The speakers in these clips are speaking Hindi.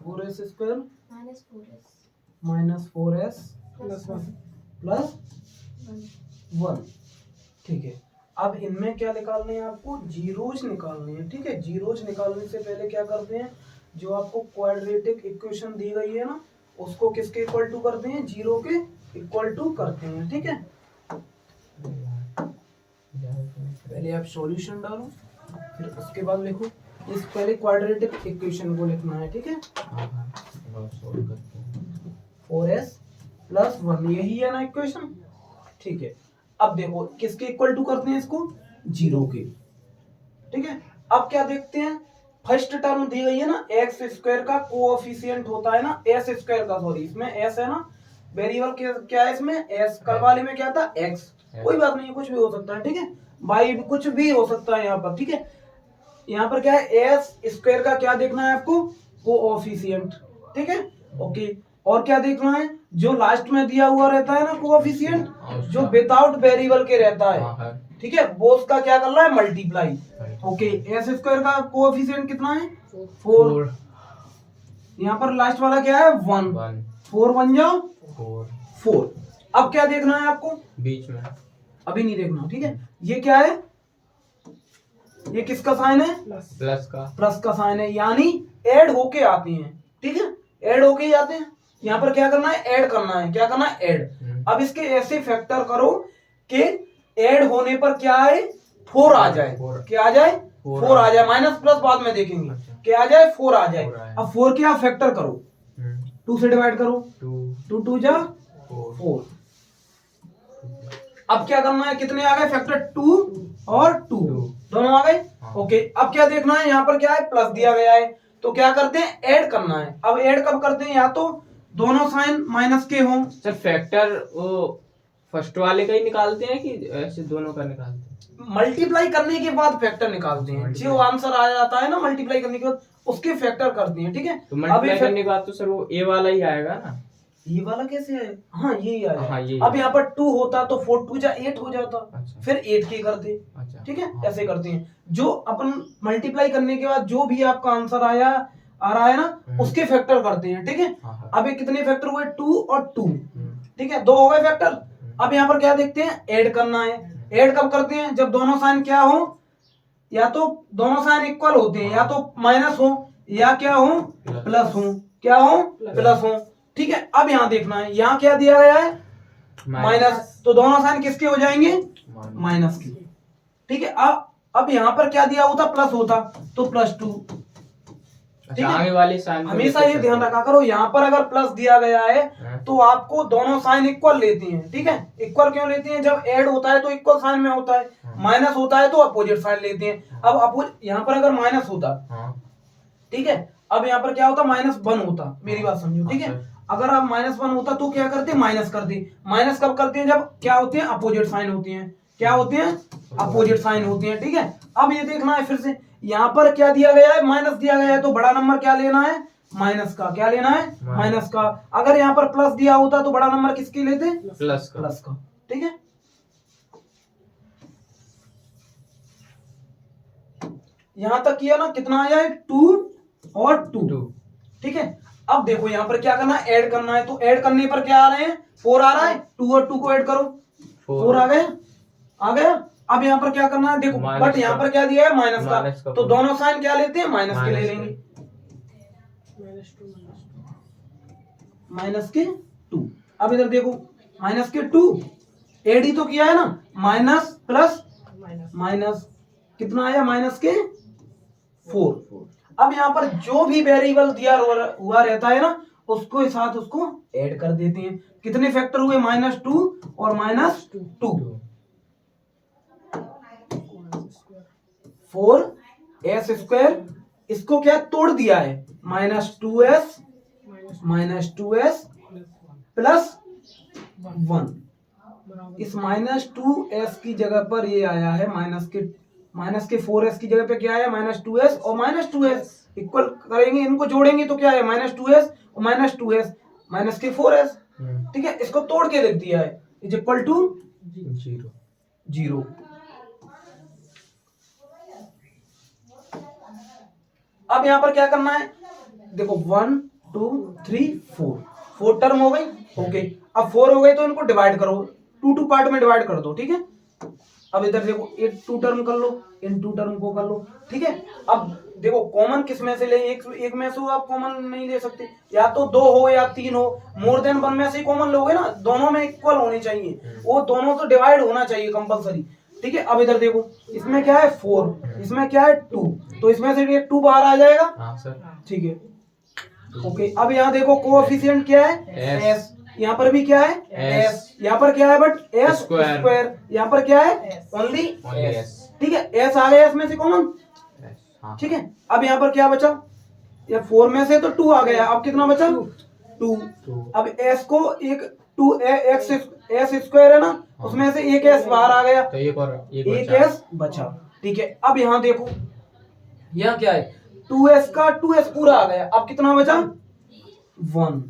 4s² minus 4s -4s plus 1। ठीक है, अब इनमें क्या निकालने हैं आपको? जीरोज निकालने हैं। ठीक है, जीरोज निकालने से पहले क्या करते हैं, जो आपको क्वाड्रेटिक इक्वेशन दी गई है ना, उसको किसके इक्वल टू करते हैं? जीरो के इक्वल टू करते हैं। ठीक है, पहले आप सॉल्यूशन डालो, फिर उसके बाद लिखो। इस पहले क्वाड्रेटिक इक्वेशन को लिखना है। ठीक है, 4s प्लस 1, यही है ना इक्वेशन। ठीक है, अब देखो किसके इक्वल टू करते हैं इसको? जीरो के। ठीक है, अब क्या देखते हैं, फर्स्ट टर्म दी गई है ना, एक्स स्क्वायर का कोएफिशिएंट होता है ना एस स्क्वायर का, सॉरी इसमें एस है ना, वेरिएबल क्या है इसमें? एस। कल वाले में क्या था? एक्स। कोई बात नहीं, कुछ भी हो सकता है। ठीक है, वाई कुछ भी हो सकता है यहाँ पर। ठीक है, यहाँ पर क्या है? एस स्क्वायर का क्या देखना है आपको? कोएफिशिएंट। ठीक है, ओके। और क्या देखना है? जो लास्ट में दिया हुआ रहता है ना कोएफिशिएंट, जो विदाउट वेरिएबल के रहता है। ठीक है, वो उसका क्या करना है? मल्टीप्लाई। ओके, एस स्क्वायर का कोएफिशिएंट कितना है? 4। यहाँ पर लास्ट वाला क्या है? 1। 4 बन जाओ 4। अब क्या देखना है आपको? बीच में अभी नहीं देखना। ठीक है, ये क्या है? ये किसका साइन है? प्लस का साइन है, यानी ऐड होके आते हैं। ठीक है, ऐड होके ही आते हैं। यहाँ पर क्या करना है? ऐड करना है। क्या करना है? ऐड। अब इसके ऐसे फैक्टर करो कि ऐड होने पर क्या आए? 4 आ जाए। क्या आ जाए? 4 आ जाए। माइनस प्लस बाद में देखेंगे। क्या आ जाए? 4 आ जाए। अब 4 क्या फैक्टर करो, 2 से डिवाइड करो, 2 2 जा 4। अब क्या करना है? कितने आ गए फैक्टर? 2 और 2 दोनों आ गए। ओके, अब क्या देखना है? यहाँ पर क्या है? प्लस दिया गया है, तो क्या करते हैं? ऐड करना है। अब ऐड कब करते हैं? या तो दोनों साइन माइनस के हों। सर फैक्टर वो फर्स्ट वाले का ही निकालते हैं कि ऐसे दोनों का निकालते हैं? मल्टीप्लाई करने के बाद फैक्टर निकालते हैं। जो आंसर आ जाता है ना मल्टीप्लाई करने के बाद, उसके फैक्टर करते हैं। ठीक है, तो मल्टीप्लाई करने के बाद तो सर वो ए वाला ही आएगा ना? ये वाला कैसे है? हाँ यही आएगा। हाँ, ये अब यहाँ पर 2 होता तो 4 2 जा 8 हो जाता। अच्छा। फिर 8 के करते। अच्छा। ठीक है, हाँ। ऐसे करते हैं। जो अपन मल्टीप्लाई करने के बाद जो भी आपका आंसर आ रहा है ना, उसके फैक्टर करते हैं। ठीक है, हाँ। अब ये कितने फैक्टर हुए? 2 और 2। ठीक है, 2 हो गए फैक्टर। अब यहाँ पर क्या देखते हैं? ऐड करना है। ऐड कब करते हैं? जब दोनों साइन क्या हो? या तो दोनों साइन इक्वल होते हैं, या तो माइनस हो, या क्या हो? प्लस हो। क्या हो? प्लस हो। ठीक है, अब यहाँ देखना है, यहाँ क्या दिया गया है? माइनस। तो दोनों साइन किसके हो जाएंगे? माइनस के। ठीक है, अब यहाँ पर क्या दिया होता? प्लस होता तो +2। ठीक है, आगे वाली साइन हमेशा ये ध्यान रखा करो, यहाँ पर अगर प्लस दिया गया है तो आपको दोनों साइन इक्वल लेते हैं। ठीक है, इक्वल क्यों लेते हैं? जब ऐड होता है तो इक्वल साइन में होता है, माइनस होता है तो अपोजिट साइन लेते हैं। अब यहाँ पर अगर माइनस होता, ठीक है, अब यहाँ पर क्या होता? -1 होता। मेरी बात समझो। ठीक है, अगर आप -1 होता तो क्या करते? माइनस करते। माइनस कब करते हैं? जब क्या होते हैं? अपोजिट साइन होते हैं। क्या होते हैं? अपोजिट साइन होते हैं। ठीक है, अब ये देखना है फिर से, यहाँ पर क्या दिया गया है? माइनस दिया गया है, तो बड़ा नंबर क्या लेना है? माइनस का। क्या लेना है? माइनस का। अगर यहाँ पर प्लस दिया होता तो बड़ा नंबर किसके लेते? प्लस का। ठीक है, यहां तक किया ना? कितना आया है? 2 और 2। ठीक है, अब देखो यहाँ पर क्या करना है? ऐड करना है। तो ऐड करने पर क्या आ रहे हैं? 4 आ रहा है। 2 और 2 को ऐड करो, 4 आ गए। आ गया। अब यहाँ पर क्या करना है? देखो, बट यहाँ पर क्या दिया है? माइनस का। तो दोनों साइन क्या लेते हैं? माइनस के ले लेंगे। -2। अब इधर देखो, -2 एड ही तो किया है ना, माइनस प्लस माइनस, कितना आया? -4। अब यहाँ पर जो भी वेरिएबल दिया हुआ रहता है ना, उसको साथ उसको ऐड कर देते हैं। कितने फैक्टर हुए? -2 और -2। 4s²। इसको क्या तोड़ दिया है? -2s plus 1। इस -2s की जगह पर ये आया है माइनस के 4s की जगह पे क्या है? -2s और -2s इक्वल करेंगे, इनको जोड़ेंगे तो क्या है? -2s और -2s माइनस के 4s। ठीक है, इसको तोड़ के लिख दिया है, इज इक्वल टू 0। अब यहां पर क्या करना है? देखो 1 2 3 4 4 टर्म हो गई। ओके, अब 4 हो गई तो इनको डिवाइड करो, 2 पार्ट में डिवाइड कर दो। ठीक है, अब इधर देखो एक 2 टर्म कर लो, इन 2 टर्म को कर लो। ठीक है, अब देखो कॉमन किस में से ले, एक में से आप कॉमन नहीं ले सकते, या तो 2 हो या 3 हो, मोर देन 1 में से ही कॉमन लोगे ना, दोनों में इक्वल होनी चाहिए, वो दोनों तो डिवाइड होना चाहिए कंपलसरी। ठीक है, अब इधर देखो इसमें क्या है 4, इसमें क्या है 2, तो इसमें से एक 2 बाहर आ जाएगा। हाँ सर। ठीक है, ओके, अब यहाँ देखो कोएफिशिएंट क्या है s, यहाँ पर भी क्या है s, यहाँ पर क्या है बट s स्क्वायर, यहाँ पर क्या है ओनली s। ठीक है, s आ गया इसमें से कॉमन। ठीक है, अब यहाँ पर क्या बचा, ये 4 में से तो 2 आ गया, अब कितना बचा 2। अब s को एक 2 x s स्क्वायर है ना, उसमें से एक s बाहर आ गया, तो एक s बचा। ठीक है, अब यहाँ देखो यहाँ क्या है 2s का 2s पूरा आ गया, अब कितना बचा 1।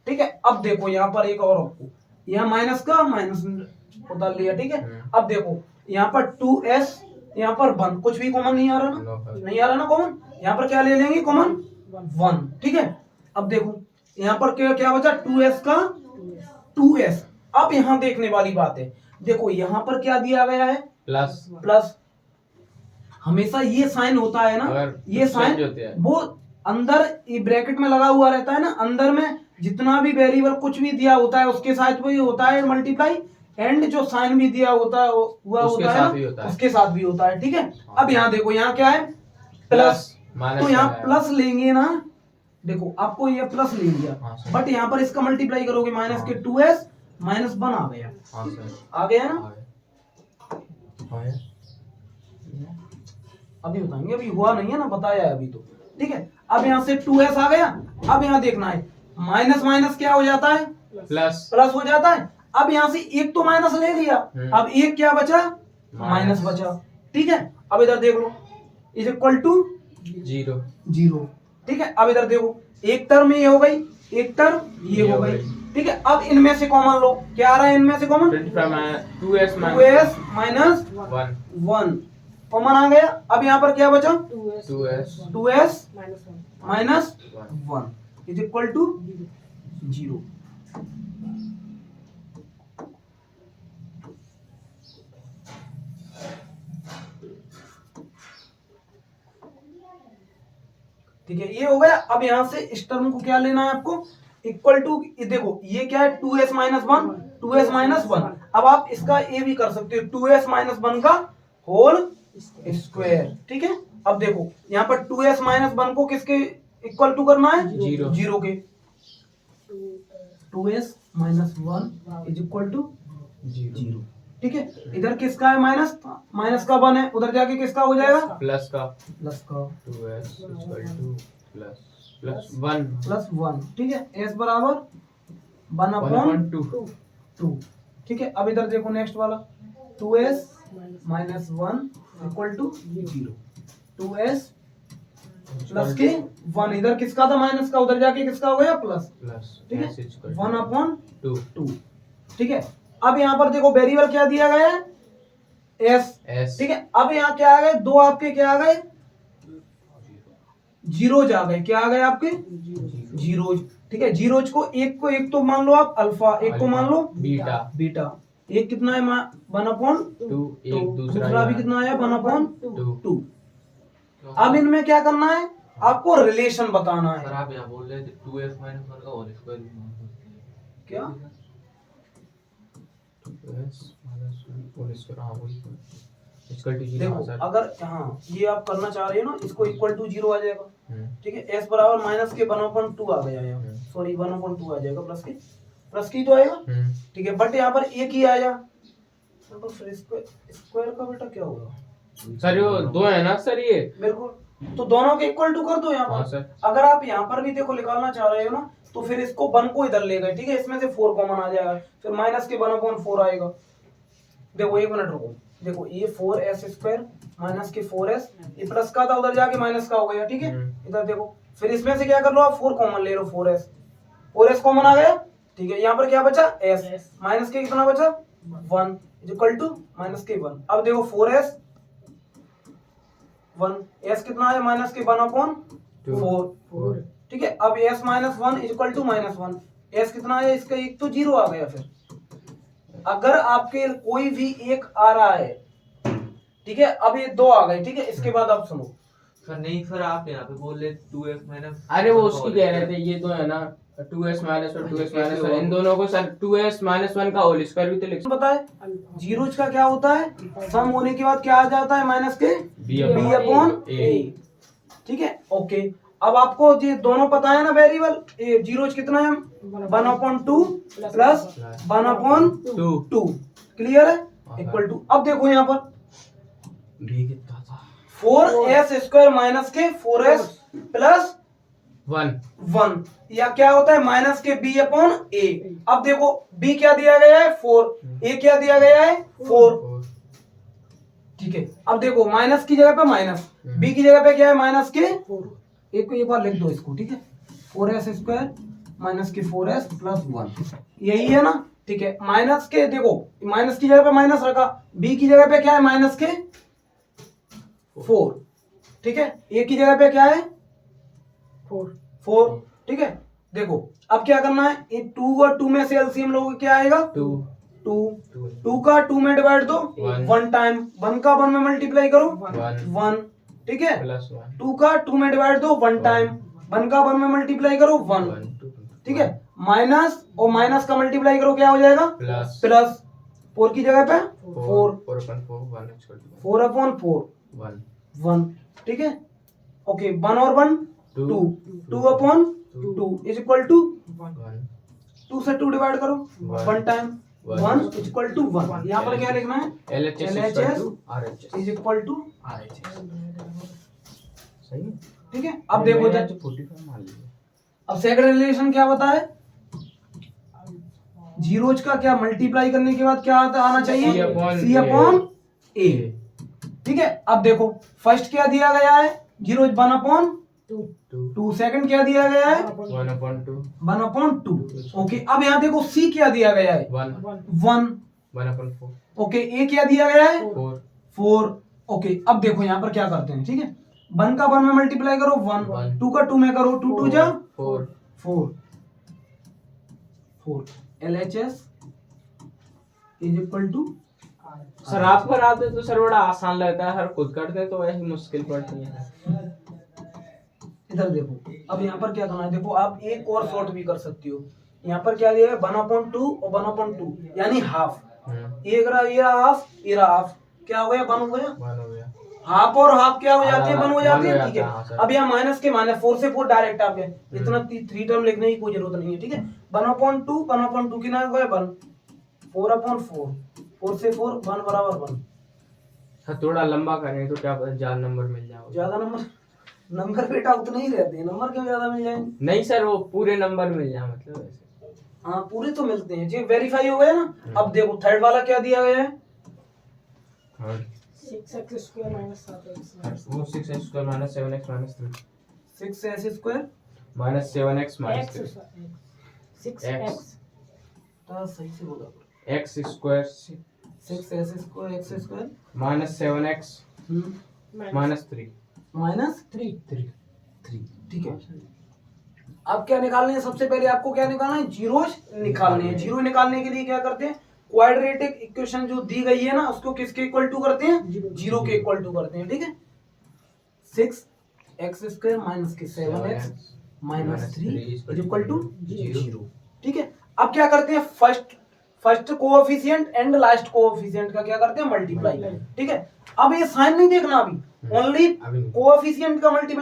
ठीक है, अब देखो यहाँ पर एक और आपको यहाँ माइनस का माइनस उतार लिया। ठीक है, अब देखो यहाँ पर 2s, यहाँ पर 1, कुछ भी कॉमन नहीं आ रहा ना, नहीं आ रहा ना कॉमन, यहाँ पर क्या ले लेंगे कॉमन 1। ठीक है, अब देखो यहाँ पर क्या क्या बचा 2s का 2s। अब यहाँ देखने वाली बात है, देखो यहाँ पर क्या दिया गया है प्लस, हमेशा ये साइन होता है ना, ये साइन वो अंदर ब्रैकेट में लगा हुआ रहता है ना, अंदर में जितना भी वेरिएबल कुछ भी दिया होता है उसके साथ वही होता है मल्टीप्लाई, एंड जो साइन भी दिया होता है हुआ होता है ना, उसके साथ भी होता है। ठीक है, अब यहाँ देखो यहाँ क्या है प्लस, तो यहाँ प्लस लेंगे ना, देखो आपको ये प्लस ले लिया, बट यहाँ पर इसका मल्टीप्लाई करोगे माइनस के 2s माइनस 1 आ गया। आ गया ना, अभी बताएंगे, अभी हुआ नहीं है ना, बताया है अभी तो। ठीक है, अब यहाँ से 2s आ गया, अब यहाँ देखना है माइनस माइनस क्या हो जाता है प्लस हो जाता है। अब यहाँ से एक तो माइनस ले लिया, अब एक क्या बचा माइनस बचा। ठीक है, अब इधर देख लो इज इक्वल टू 0। ठीक है, अब इधर देखो एक टर्म ये हो गई, एक टर्म ये हो गई। ठीक है, अब इनमें से कॉमन लो, क्या आ रहा है इनमें से कॉमन 2s माइनस 1 कॉमन आ गया। अब यहाँ पर क्या बचा 2s minus 1 is equal to 0। ठीक है, ये हो गया। अब यहाँ से इस टर्म को क्या लेना है आपको, इक्वल टू, देखो ये क्या है 2s माइनस 1। अब आप इसका ये भी कर सकते हो 2s माइनस 1 का होल स्क्वायर। ठीक है, अब देखो यहाँ पर 2s माइनस 1 को किसके इक्वल टू करना है 0 के, 2s minus 1 is equal to 0। ठीक है, इधर किसका है माइनस का 1 है, उधर जाके किसका हो जाएगा प्लस का 2s इक्वल टू प्लस 1। ठीक है, s बराबर 1/2। ठीक है, अब इधर देखो नेक्स्ट वाला 2s minus 1 equal to 0, 2s plus के 1, इधर किसका था माइनस का, उधर जाके किसका हो गया प्लस। ठीक है, 1/2। ठीक है, अब यहाँ पर देखो वेरिएबल क्या दिया गया है s। ठीक है, अब यहाँ क्या आ गए, दो आपके क्या आ गए जीरोज आ गए, क्या आ गए आपके जीरोज। ठीक है, जीरोज को एक तो मान लो आप अल्फा, एक को मान लो बीटा। एक कितना है 1/2, दूसरा भी कितना आया 1/2। अब इनमें क्या करना है, आपको रिलेशन बताना है। सर आप यहाँ बोल रहे थे 2s माइनस 1 का होल स्क्वायर भी मान सकते हैं क्या, 2s माइनस 1 होल स्क्वायर, हाँ वही इक्वल टू 0। देखो अगर हाँ ये आप करना चाह रहे हो ना, इसको इक्वल टू 0 आ जाएगा। ठीक है, s बराबर माइनस के 1/2 आ गया यहाँ, सॉरी 1/2 आ जाएगा, प्लस की तो आएगा। ठीक है, बट यहाँ पर एक ही आया, तो फिर स्क्वायर का बेटा क्या होगा सर, वो दो है ना सर, ये बिल्कुल, तो दोनों के इक्वल टू कर दो यहाँ पर। अगर आप यहाँ पर भी देखो निकालना चाह रहे हो ना, तो फिर इसको 1 को इधर ले गए। ठीक है, इसमें से 4 कॉमन आ जाएगा, फिर माइनस के 1/4 आएगा। देखो एक मिनट रुको, देखो ये 4s स्क्वायर माइनस के 4s, ये प्लस का था उधर जाके माइनस का हो गया। ठीक है, इधर देखो फिर इसमें से क्या कर लो आप 4 कॉमन ले लो, 4s कॉमन आ गया। ठीक है, यहाँ पर क्या बचा s, माइनस के कितना बचा 1 इज इक्वल टू माइनस के 1। अब देखो 4s 1, s कितना है माइनस के 1/4, ठीक है। अब s minus one equal to minus one, S कितना है इसका, एक तो जीरो आ गया। फिर अगर आपके कोई भी एक आ रहा है, ठीक है, अब ये दो आ गए, ठीक है। इसके बाद आप सुनो सर नहीं सर, आप यहाँ पे बोल रहे 2x माइनस, अरे वो उसकी कह रहे थे, ये तो है ना 2s minus one 2s minus one, इन दोनों को सर 2s माइनस वन का होल स्क्वायर भी तो लिख पता है जीरोज का क्या होता है, सम होने के बाद क्या आ जाता है, माइनस के b b अपॉन a, ठीक है। ओके, अब आपको ये दोनों पता है ना वेरिएबल, जीरोज कितना है, 1/2 प्लस 1/2, क्लियर है, इक्वल टू। अब देखो यहाँ पर b कितना था, 4s स्क्वायर माइनस के 4s प्लस 1 या क्या होता है माइनस के b अपॉन a। अब देखो b क्या दिया गया है 4, a क्या दिया गया है 4, ठीक है। अब देखो माइनस की जगह पे माइनस, b की जगह पे क्या है माइनस के, एक बार लिख दो इसको, ठीक है। 4s स्क्वायर माइनस के 4s प्लस 1, यही है ना, ठीक है। माइनस के देखो, माइनस की जगह पे माइनस रखा, b की जगह पे क्या है माइनस के 4, ठीक है। a की जगह पे क्या है 4, ठीक है। देखो अब क्या करना है, ये 2 और 2 में से एलसीएम लोगों क्या आएगा 2 का 2 में डिवाइड दो, 1 टाइम, 1 का 1 में मल्टीप्लाई करो 1, ठीक है। प्लस 1 2 का 2 में डिवाइड दो 1 टाइम, 1 का 1 में मल्टीप्लाई करो 1, ठीक है। माइनस और माइनस का मल्टीप्लाई करो क्या हो जाएगा प्लस, 4 की जगह पे 4 अपॉन 4 1, ठीक है। ओके, 1 और 1 2 अपॉन 2 इज इक्वल टू 2 से 2 डिवाइड करो 1 टाइम, 1 इज इक्वल टू 1। यहाँ पर क्या लिखना है LHS is equal to RHS, सही है। ठीक है। अब देखो जब 45 मान लीजिए, अब सेकंड रिलेशन क्या होता है, जीरोज का क्या मल्टीप्लाई करने के बाद क्या आना चाहिए C अपॉन A, ठीक है। अब देखो फर्स्ट क्या दिया गया है जीरोज 1/2, सेकंड क्या दिया गया है 1/2, ओके। अब यहाँ देखो C क्या दिया गया है 1, ओके। A क्या दिया गया है 4, ओके। अब देखो यहाँ पर क्या करते हैं, ठीक है। 1 का 1 में मल्टीप्लाई करो 1, 2 का 2 में करो 2 2 जा 4, LHS is equal to, sir आप कराते तो सर बड़ा आसान लगता है, सर खुद करते तो ऐसी मुश्किल पड़ती है। इधर देखो, अब यहाँ पर क्या करना है, देखो आप एक और शॉर्ट भी कर सकती हो। यहाँ पर क्या दिया है 1/2 और 1/2 यानी हाफ, ये हाफ, ये हाफ, क्या हो गया 1 हो गया, हाफ और हाफ क्या हो जाते हैं 1 हो जाते हैं, ठीक है। अब यहाँ माइनस के माइनस 4 से 4 डायरेक्ट आ गए, इतना 3 टर्म लिखने की कोई जरूरत नहीं है, ठीक है। 1/2 कितना हो गया 1, 4/4, 4 से 4 1 बराबर 1। सर थोड़ा लंबा करें तो क्या पता ज्यादा नंबर मिल जाए, ज्यादा नंबर बेटा उतने ही रहते हैं, नंबर क्यों ज्यादा मिल जाएंगे, नहीं सर वो पूरे नंबर मिल जाए मतलब ऐसे। हाँ पूरे तो मिलते हैं जी, वेरीफाई हो गया ना। अब देखो थर्ड वाला क्या दिया गया है 6x स्क्वायर माइनस 7x वो 6x square minus 7x minus 3 6s square minus 7x minus 3 6x सही से बोला, x square 6s square x square minus 7x minus 3 minus 3 3, ठीक है। अब क्या निकालने है, सबसे पहले आपको क्या निकालना है, जीरोज निकालने हैं। जीरो निकालने के लिए क्या करते हैं, क्वाड्रेटिक इक्वेशन जो दी गई है ना उसको किसके इक्वल टू करते हैं, जीरो के इक्वल टू करते हैं, ठीक है। 6x स्क्वायर माइनस के 7x minus 3 is equal to 0, ठीक है। अब क्या करते हैं, first coefficient and last coefficient का क्या करते हैं मल्टीप्लाई, ठीक है। अब ये साइन नहीं देखना, अभी ओनली कोएफिशिएंट का मल्टीप्लाई